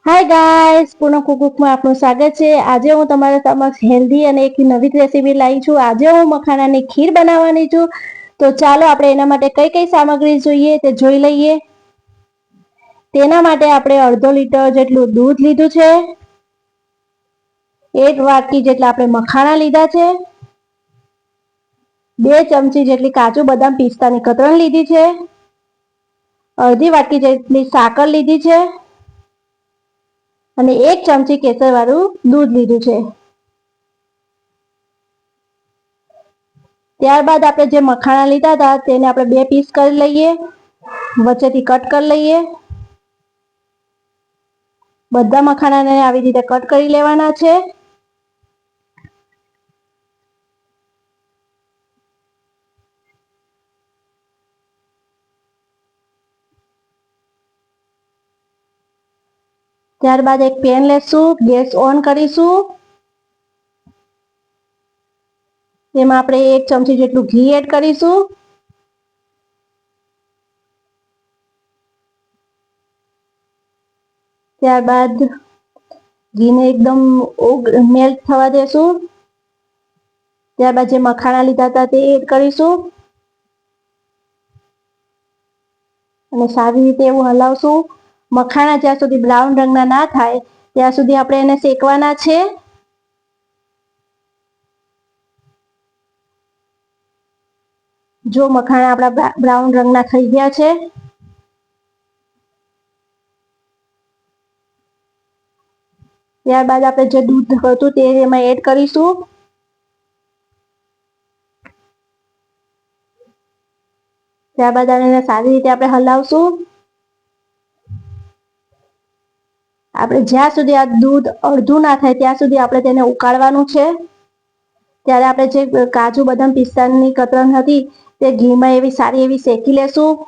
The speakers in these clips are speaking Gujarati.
હાય ગાઈસ, પૂનમ કુકમાં આપનું સ્વાગત છે। આજે હું તમારા સમક્ષ હેલ્ધી અને એક નવી રેસીપી લાવી છું। આજે હું મખાનાની ખીર બનાવવાની છું। તો ચાલો આપણે એના માટે કઈ કઈ સામગ્રી જોઈએ તે જોઈ લઈએ। તેના માટે આપણે અડધો લીટર જેટલું દૂધ લીધું છે, 1 વાટકી જેટલા આપણે મખાના લીધા છે, 2 ચમચી જેટલી કાજુ બદામ પિસ્તાની કતરણ લીધી છે, અડધી વાટકી જેટલી સાકર લીધી છે અને 1 ચમચી કેસર વાળું દૂધ લીધું છે। ત્યારબાદ આપણે જે મખાના લીધા હતા તેને આપણે 2 પીસ કરી લઈએ, વચ્ચેથી કટ કરી લઈએ। બધા મખાનાને આવી રીતે કટ કરી લેવાના છે। ત્યારબાદ એક પેન લેશું, ગેસ ઓન કરીશું। તેમાં આપણે 1 ચમચી જેટલું ઘી એડ કરીશું। ત્યારબાદ ઘીને એકદમ મેલ્ટ થવા દેશું। ત્યારબાદ જે મખાના લીધા હતા તે એડ કરીશું અને સારી રીતે એવું હલાવશું। મખાના જ્યાં સુધી બ્રાઉન રંગના ના થાય ત્યાં સુધી આપણે એને શેકવાના છે। જો મખાના આપણા બ્રાઉન રંગના થઈ ગયા છે, ત્યારબાદ આપણે જે દૂધ હતું તે એમાં એડ કરીશું। ત્યારબાદ એને સારી રીતે આપણે હલાવશું। આપણે જ્યાં સુધી આ દૂધ અડધું ના થાય ત્યાં સુધી આપણે તેને ઉકાળવાનું છે। ત્યારે આપણે જે કાજુ બદામ પિસ્તાની કતરણ હતી તે ઘીમાં એવી સારી એવી શેકી લેશું।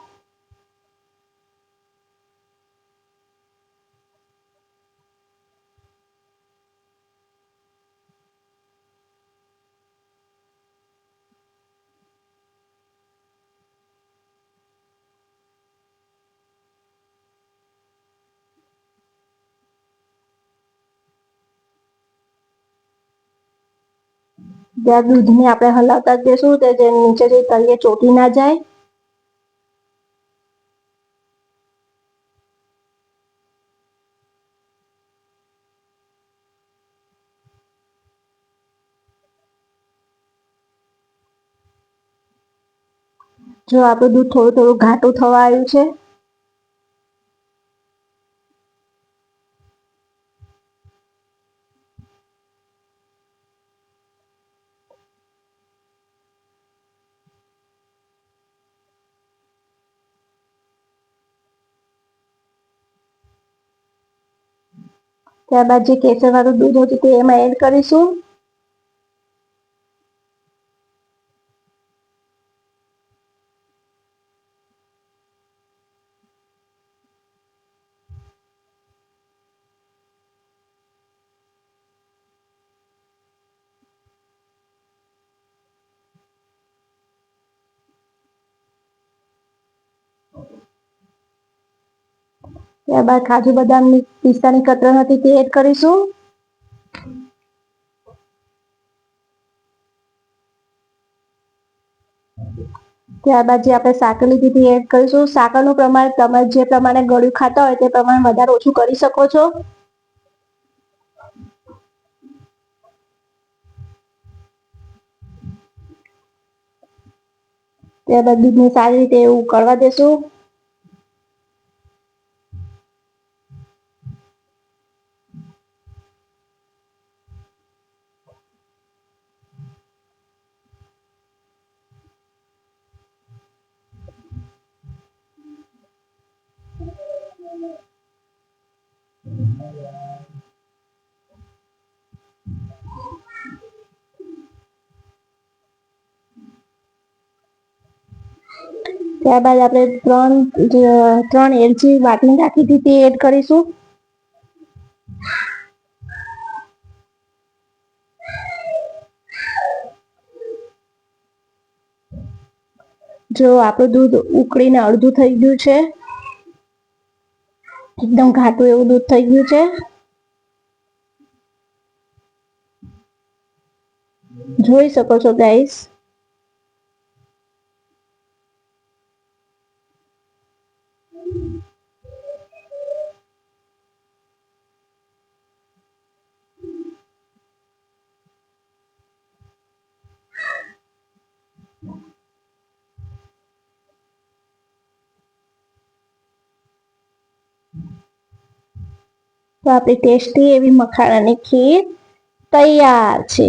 જ્યાં દૂધને આપણે હલાવતા જ દેશું તે જે નીચે જે તળિયે ચોટી ના જાય। જો આપણું દૂધ થોડું થોડું ઘાટું થવા આવ્યું છે, ત્યારબાદ જે કેસર વાળું દૂધ હતું તે એમાં એડ કરીશું। ત્યારબાદ કાજુ બદામની પિસ્તાની કતરણ હતી તે એડ કરીશું। ત્યારબાદ જે આપણે સાકર લીધી હતી એડ કરીશું। સાકરનું પ્રમાણ તમે જે પ્રમાણે ગળ્યું ખાતા હોય તે પ્રમાણે વધારે ઓછું કરી શકો છો। ત્યારબાદ દૂધને સારી રીતે એવું ઉકળવા દેશું। ત્યારબાદ આપણે ત્રણ એલચી વાટીને રાખી હતી તે એડ કરીશું। જો આપણું દૂધ ઉકળીને અડધું થઈ ગયું છે એકદમ ઘાટું એવું દૂધ થઈ ગયું છે, જોઈ શકો છો ગાઈસ. તો આપણી ટેસ્ટી એવી મખાણાની ખીર તૈયાર છે.